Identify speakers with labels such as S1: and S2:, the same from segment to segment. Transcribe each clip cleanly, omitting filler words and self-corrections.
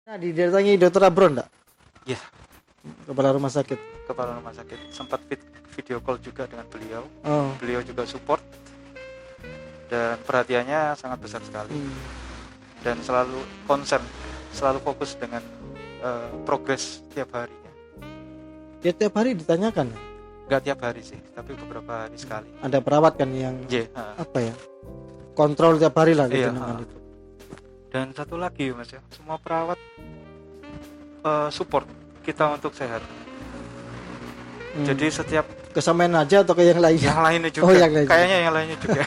S1: Nah, didatangi Dokter Abron enggak?
S2: Iya,
S1: Kepala rumah sakit.
S2: kepala rumah sakit. Sempat video call juga dengan beliau.
S1: Oh.
S2: Beliau juga support dan perhatiannya sangat besar sekali. Dan selalu concern, selalu fokus dengan progres tiap harinya.
S1: Ya tiap hari ditanyakan.
S2: Enggak tiap hari sih, tapi beberapa hari sekali.
S1: Ada perawat kan yang apa ya? Kontrol tiap hari lah gitu. Itu.
S2: Dan satu lagi Mas ya, semua perawat support kita untuk sehat. Jadi setiap
S1: kesamaan aja atau ke yang lain?
S2: Yang lainnya juga.
S1: Oh, yang lainnya.
S2: Kayaknya yang lainnya juga.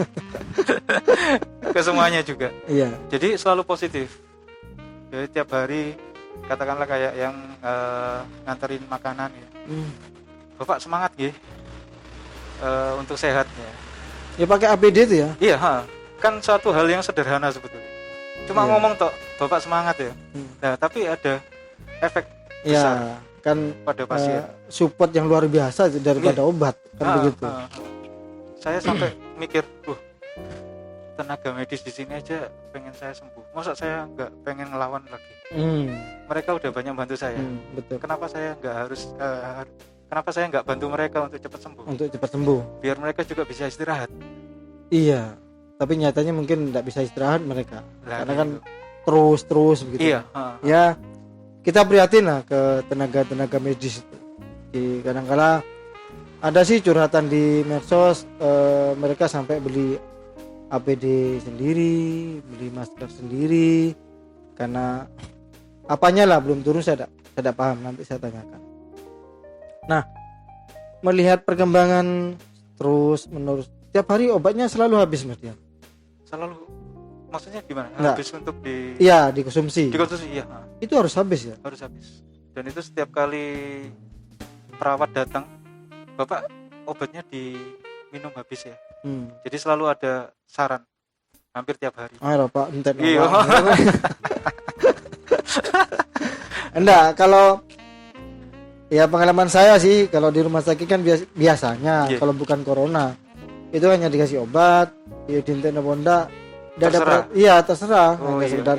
S2: Ke semuanya juga.
S1: Iya.
S2: Jadi selalu positif. Jadi tiap hari katakanlah kayak yang nganterin makanan ya. Bapak semangat nggih. Untuk sehat ya.
S1: Ya pakai APD itu ya?
S2: Iya, kan suatu hal yang sederhana sebetulnya. Cuma ngomong toh, Bapak semangat ya. Nah, tapi ada efek besar
S1: kan
S2: pada pasien.
S1: Support yang luar biasa daripada obat kan begitu.
S2: Saya sampai mikir, tenaga medis di sini aja pengen saya sembuh. Masa saya nggak pengen ngelawan lagi? Mereka udah banyak bantu saya.
S1: Betul.
S2: Kenapa saya nggak harus? Kenapa saya nggak bantu mereka untuk cepat sembuh?
S1: Untuk cepat sembuh.
S2: Biar mereka juga bisa istirahat.
S1: Iya. Tapi nyatanya mungkin nggak bisa istirahat mereka. Karena kan
S2: gitu.
S1: terus begitu.
S2: Iya.
S1: Ya. Kita prihatin lah ke tenaga-tenaga medis itu. Kadang-kala ada sih curhatan di medsos, mereka sampai beli APD sendiri, beli masker sendiri, karena apanya lah belum turun, saya tidak paham, nanti saya tanyakan. Nah, melihat perkembangan terus menerus, tiap hari obatnya selalu habis Mas Dian.
S2: Selalu, maksudnya gimana?
S1: Nggak.
S2: Habis untuk
S1: dikonsumsi.
S2: Dikonsumsi, iya.
S1: Itu harus habis ya?
S2: Harus habis. Dan itu setiap kali perawat datang, Bapak obatnya diminum habis ya. Jadi selalu ada saran, hampir tiap hari.
S1: Pak, entar.
S2: Iya.
S1: Enggak, kalau ya pengalaman saya sih, kalau di rumah sakit kan biasanya kalau bukan corona itu hanya dikasih obat, ya dinten apa enggak, terserah. Sekedar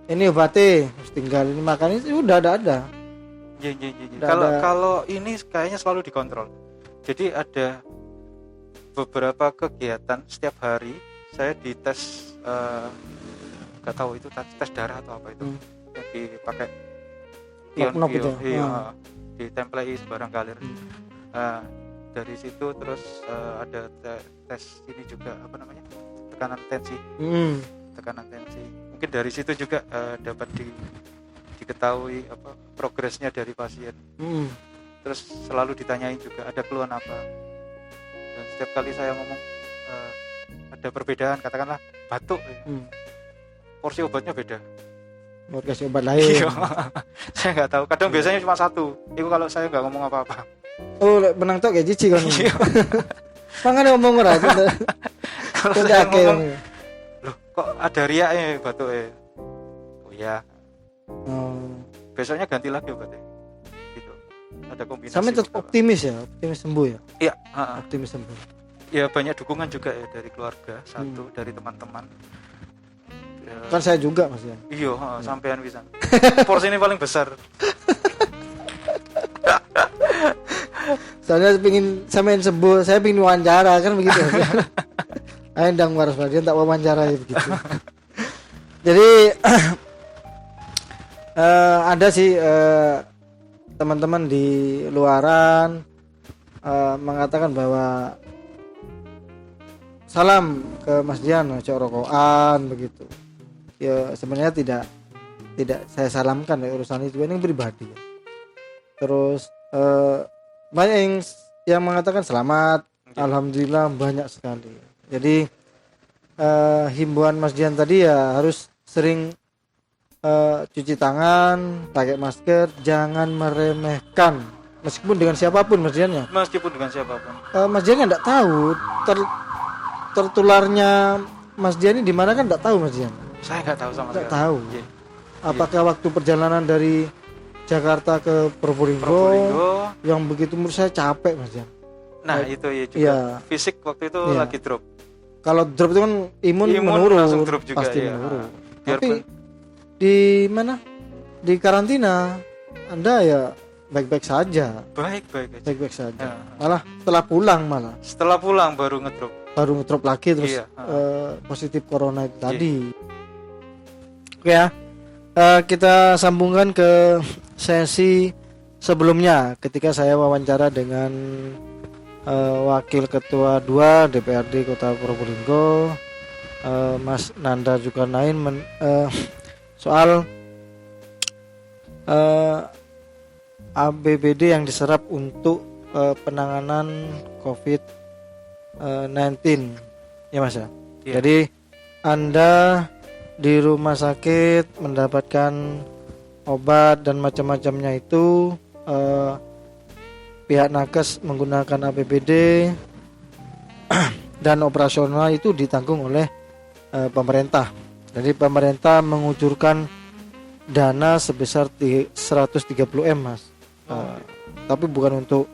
S1: ini obatnya, harus tinggal ini makan, itu udah ada.
S2: Iya. Kalau ini kayaknya selalu dikontrol. Jadi ada beberapa kegiatan setiap hari saya dites, nggak tahu itu tes darah atau apa itu, yang dipakai pion, ditemplei sebarang galer. Dari situ terus ada tes ini juga, apa namanya, tekanan tensi. Mungkin dari situ juga dapat diketahui apa progresnya dari pasien. Terus selalu ditanyain juga ada keluhan apa. Dan setiap kali saya ngomong ada perbedaan, katakanlah batuk, porsi obatnya beda.
S1: Mau kasih obat lain.
S2: Saya nggak tahu. Kadang biasanya cuma satu. Itu kalau saya nggak ngomong apa-apa.
S1: Oh, menang tok kayak cici kan. Makanya ngomong ora.
S2: Kalau saya ngomong, loh kok ada riaknya batuknya? Oh ya. Besoknya ganti lagi obatnya. Gitu. Ada kombinasi.
S1: Sampai tetap optimis sembuh ya.
S2: Iya,
S1: optimis sembuh.
S2: Ya banyak dukungan juga ya dari keluarga, satu dari teman-teman.
S1: Kan saya juga Mas ya.
S2: Iya, sampean pisan. Porsi ini paling besar.
S1: Soalnya sampean sembuh, saya pengen wawancara kan begitu. Ayo ndang waras dia tak wawancara ya begitu. Jadi ada sih teman-teman di luaran mengatakan bahwa salam ke Mas Dian, cok rokokan begitu. Ya sebenarnya tidak saya salamkan ya, urusan itu ini pribadi ya. Terus banyak yang mengatakan selamat, alhamdulillah banyak sekali. Jadi himbauan Mas Dian tadi ya harus sering cuci tangan, pakai masker, jangan meremehkan meskipun dengan siapapun Mas Dian ya.
S2: Meskipun dengan siapapun.
S1: Mas Dian kan enggak tahu tertularnya Mas Dian ini di mana kan enggak tahu Mas Dian.
S2: Saya enggak tahu sama sekali.
S1: Enggak tahu. Apakah waktu perjalanan dari Jakarta ke Probolinggo yang begitu menurut saya capek Mas Dian.
S2: Nah, itu ya juga. Fisik waktu itu lagi drop.
S1: Kalau drop itu kan imun menurun,
S2: langsung drop juga,
S1: pasti
S2: ya.
S1: menurun. Tapi di mana di karantina Anda ya baik-baik saja.
S2: Baik-baik aja.
S1: Baik-baik saja.
S2: Ya.
S1: Malah setelah pulang
S2: baru ngedrop
S1: lagi terus
S2: iya.
S1: Positif corona itu tadi. Oke ya. Kita sambungkan ke sesi sebelumnya ketika saya wawancara dengan Wakil Ketua 2 DPRD Kota Probolinggo, Mas Nanda Zulkarnain, soal APBD yang diserap untuk penanganan COVID-19 ya Mas ya.
S2: Iya.
S1: Jadi Anda di rumah sakit mendapatkan obat dan macam-macamnya itu, pihak nakes menggunakan APBD dan operasional itu ditanggung oleh pemerintah. Jadi pemerintah mengucurkan dana sebesar 130M Mas. Tapi bukan untuk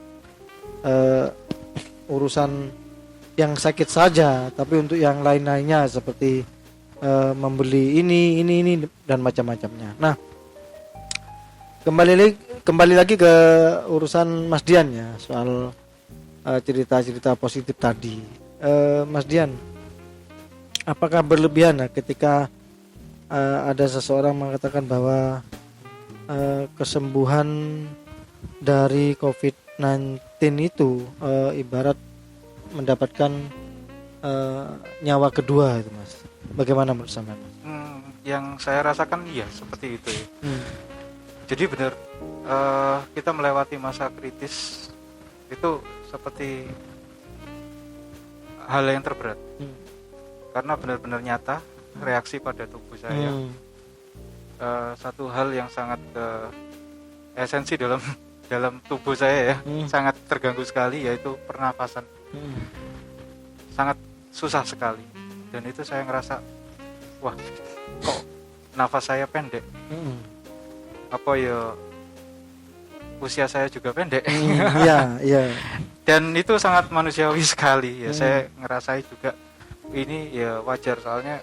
S1: urusan yang sakit saja, tapi untuk yang lain-lainnya seperti membeli ini dan macam-macamnya. Nah, kembali lagi ke urusan Mas Dian ya, soal cerita-cerita positif tadi. Mas Dian, apakah berlebihan ketika ada seseorang mengatakan bahwa kesembuhan dari COVID-19 itu ibarat mendapatkan nyawa kedua itu Mas? Bagaimana menurut Anda?
S2: Yang saya rasakan ya seperti itu ya. Jadi benar, kita melewati masa kritis itu seperti hal yang terberat, karena benar-benar nyata reaksi pada tubuh saya. Satu hal yang sangat esensi dalam tubuh saya ya, sangat terganggu sekali, yaitu pernafasan. Sangat susah sekali, dan itu saya ngerasa, wah kok nafas saya pendek, apa ya usia saya juga pendek.
S1: Iya.
S2: Dan itu sangat manusiawi sekali ya. Saya ngerasai juga ini ya wajar, soalnya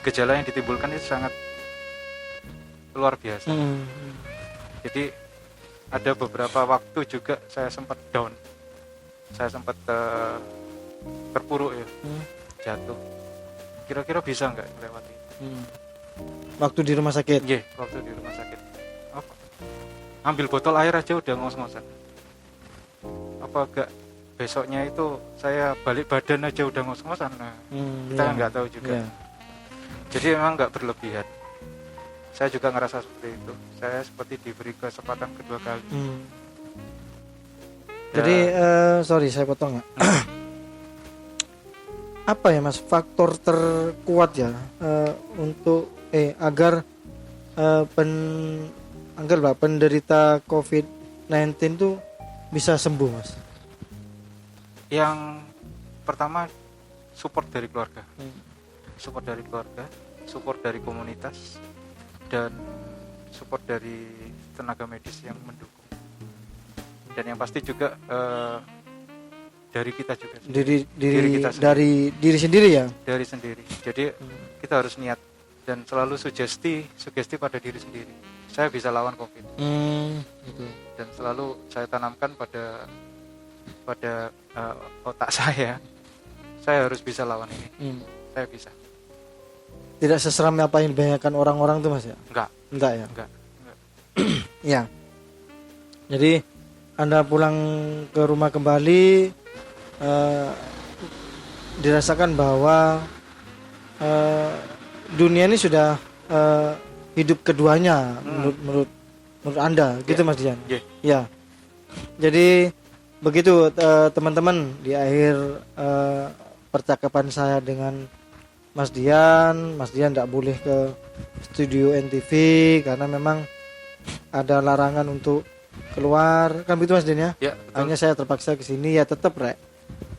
S2: gejala yang ditimbulkan itu sangat luar biasa. Jadi ada beberapa waktu juga saya sempat down, saya sempat terpuruk ya, jatuh. Kira-kira bisa nggak melewati?
S1: Waktu di rumah sakit?
S2: Iya, waktu di rumah sakit. Apa? Ambil botol air aja udah ngos-ngosan. Apa enggak besoknya itu saya balik badan aja udah ngos-ngosan. Nah, kita nggak tahu juga. Jadi memang nggak berlebihan. Saya juga ngerasa seperti itu. Saya seperti diberi kesempatan kedua kali.
S1: Jadi sorry saya potong ya. Apa ya Mas faktor terkuat ya untuk agar penderita COVID-19 itu bisa sembuh Mas?
S2: Yang pertama support dari keluarga, support dari komunitas, dan support dari tenaga medis yang mendukung, dan yang pasti juga dari kita juga sendiri. Dari
S1: diri sendiri ya,
S2: dari sendiri. Jadi kita harus niat dan selalu sugesti pada diri sendiri. Saya bisa lawan COVID.
S1: Gitu.
S2: Dan selalu saya tanamkan pada otak saya harus bisa lawan ini. Saya bisa.
S1: Tidak seseram apa yang dibayangkan orang-orang tuh Mas ya? Enggak ya?
S2: Enggak.
S1: Ya. Jadi Anda pulang ke rumah kembali, dirasakan bahwa dunia ini sudah hidup keduanya menurut Anda, gitu Mas Dian? Ya. Jadi begitu teman-teman, di akhir percakapan saya dengan Mas Dian tidak boleh ke studio NTV karena memang ada larangan untuk keluar, kan begitu Mas Dian ya?
S2: Ya,
S1: hanya saya terpaksa ke sini ya, tetap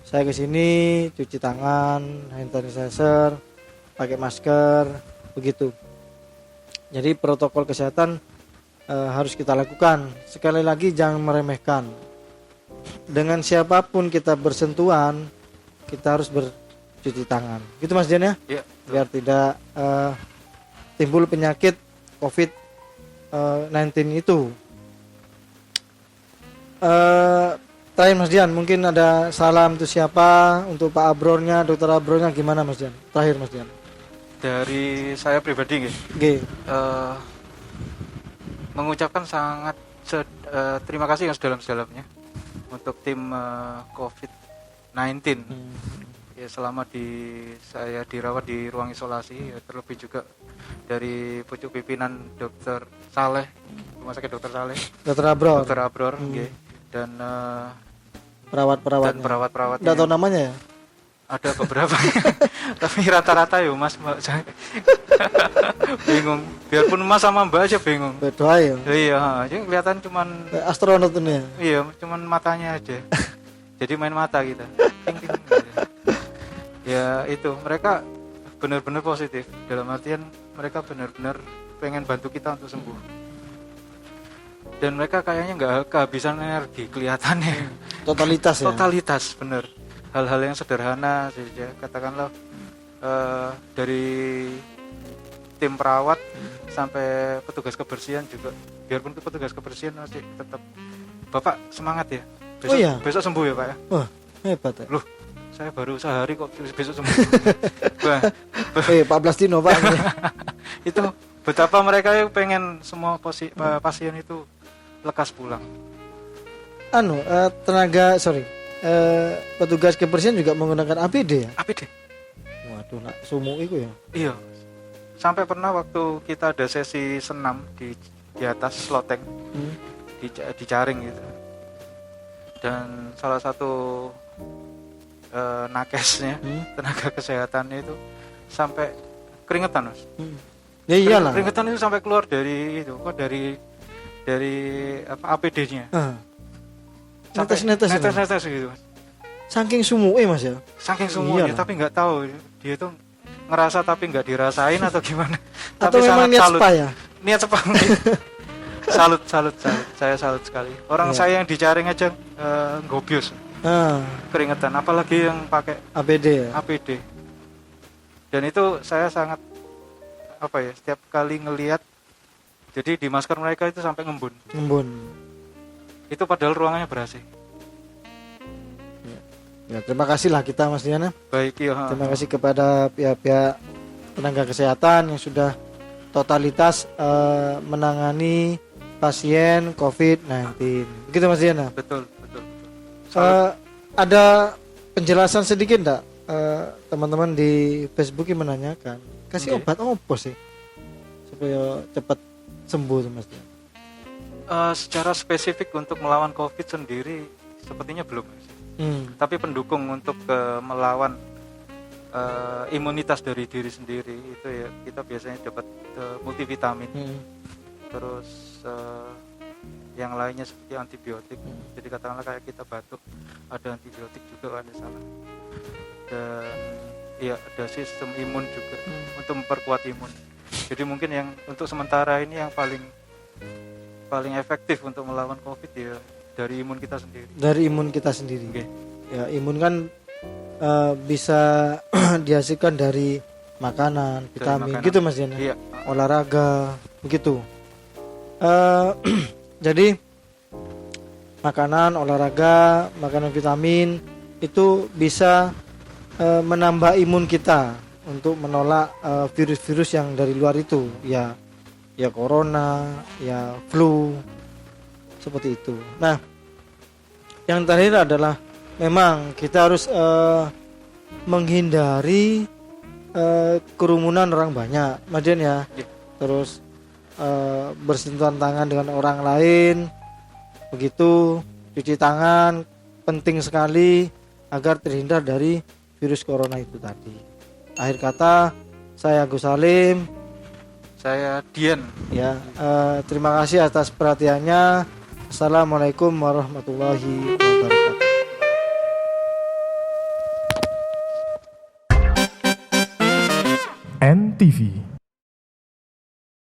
S1: saya ke sini cuci tangan, hand sanitizer, pakai masker, begitu. Jadi protokol kesehatan harus kita lakukan. Sekali lagi jangan meremehkan. Dengan siapapun kita bersentuhan, kita harus bercuci tangan. Gitu Mas Dian ya?
S2: Ya,
S1: biar tidak timbul penyakit COVID COVID-19 itu. Terakhir Mas Dian, mungkin ada salam untuk siapa, untuk Pak Abrornya, Dokter Abrornya, gimana Mas Dian? Terakhir Mas Dian.
S2: Dari saya pribadi mengucapkan sangat terima kasih yang sedalam-sedalamnya untuk tim COVID-19. Ya, selama saya dirawat di ruang isolasi, ya, terlebih juga dari pucuk pimpinan Dokter Saleh, Rumah Sakit Dokter Saleh, Dokter Abror, dan
S1: perawat-perawatnya.
S2: Perawat-perawatnya.
S1: Nggak tahu namanya ya?
S2: Ada beberapa, tapi rata-rata ya Mas, Mbak. Bingung. Biarpun Mas sama Mbak aja bingung.
S1: Berdoa ya.
S2: Iya, jadi kelihatan cuman
S1: astronot ini.
S2: Iya, cuman matanya aja. Jadi main mata kita. Ting, ting, gitu. Ya itu, mereka benar-benar positif. Dalam artian mereka benar-benar pengen bantu kita untuk sembuh. Dan mereka kayaknya nggak kehabisan energi kelihatannya.
S1: Totalitas ya.
S2: Totalitas, bener. Hal-hal yang sederhana saja, katakanlah dari tim perawat sampai petugas kebersihan juga. Biarpun petugas kebersihan masih tetap, Bapak semangat ya. Besok sembuh ya Pak ya.
S1: Wah, hebat ya.
S2: Loh, saya baru sehari kok besok sembuh.
S1: 14 dino Pak.
S2: Itu betapa mereka pengen semua pasien itu lekas pulang.
S1: Petugas kebersihan juga menggunakan APD ya?
S2: APD.
S1: Waduh, nak sumuk itu ya.
S2: Iya. Sampai pernah waktu kita ada sesi senam di atas loteng, di Caring gitu. Dan salah satu nakesnya, tenaga kesehatannya itu sampai keringetan, Mas.
S1: Ya iyalah.
S2: Keringetan itu sampai keluar dari APD-nya. Netes gitu, Mas.
S1: Saking sumuke Mas ya.
S2: Saking sumuke, tapi nggak tahu dia itu ngerasa tapi nggak dirasain atau gimana.
S1: Atau
S2: tapi
S1: memang niat spa ya?
S2: Niat spa. salut. Saya salut sekali. Orang saya yang di Caring aja gobios. Keringetan, apalagi yang pakai
S1: APD ya?
S2: APD. Dan itu saya sangat setiap kali ngelihat, jadi di masker mereka itu sampai ngembun. Itu padahal ruangannya ber-AC.
S1: Ya, terima kasih lah kita Mas Diana.
S2: Baik, iya.
S1: Terima kasih kepada pihak-pihak tenaga kesehatan yang sudah totalitas menangani pasien COVID-19. Begitu Mas Diana?
S2: Betul.
S1: Ada penjelasan sedikit enggak? Teman-teman di Facebook yang menanyakan, kasih obat apa sih supaya cepat sembuh Mas Diana?
S2: Secara spesifik untuk melawan COVID sendiri sepertinya belum. Tapi pendukung untuk melawan imunitas dari diri sendiri itu ya kita biasanya dapat multivitamin. Terus yang lainnya seperti antibiotik. Jadi katakanlah kayak kita batuk, ada antibiotik juga ada salah. Dan ya ada sistem imun juga untuk memperkuat imun. Jadi mungkin yang untuk sementara ini yang paling efektif untuk melawan COVID ya dari imun kita sendiri. Okay. Ya, imun kan bisa dihasilkan dari makanan, vitamin, gitu Mas Diana. Iya. Olahraga, begitu. Jadi makanan, olahraga, makanan, vitamin itu bisa menambah imun kita untuk menolak virus-virus yang dari luar itu, ya corona, ya flu, seperti itu. Nah, yang terakhir adalah memang kita harus menghindari kerumunan orang banyak, Madian ya. Terus bersentuhan tangan dengan orang lain, begitu, cuci tangan penting sekali agar terhindar dari virus corona itu tadi. Akhir kata, saya Agus Salim. Saya Dian.
S1: Ya, terima kasih atas perhatiannya. Assalamualaikum warahmatullahi wabarakatuh.
S3: NTV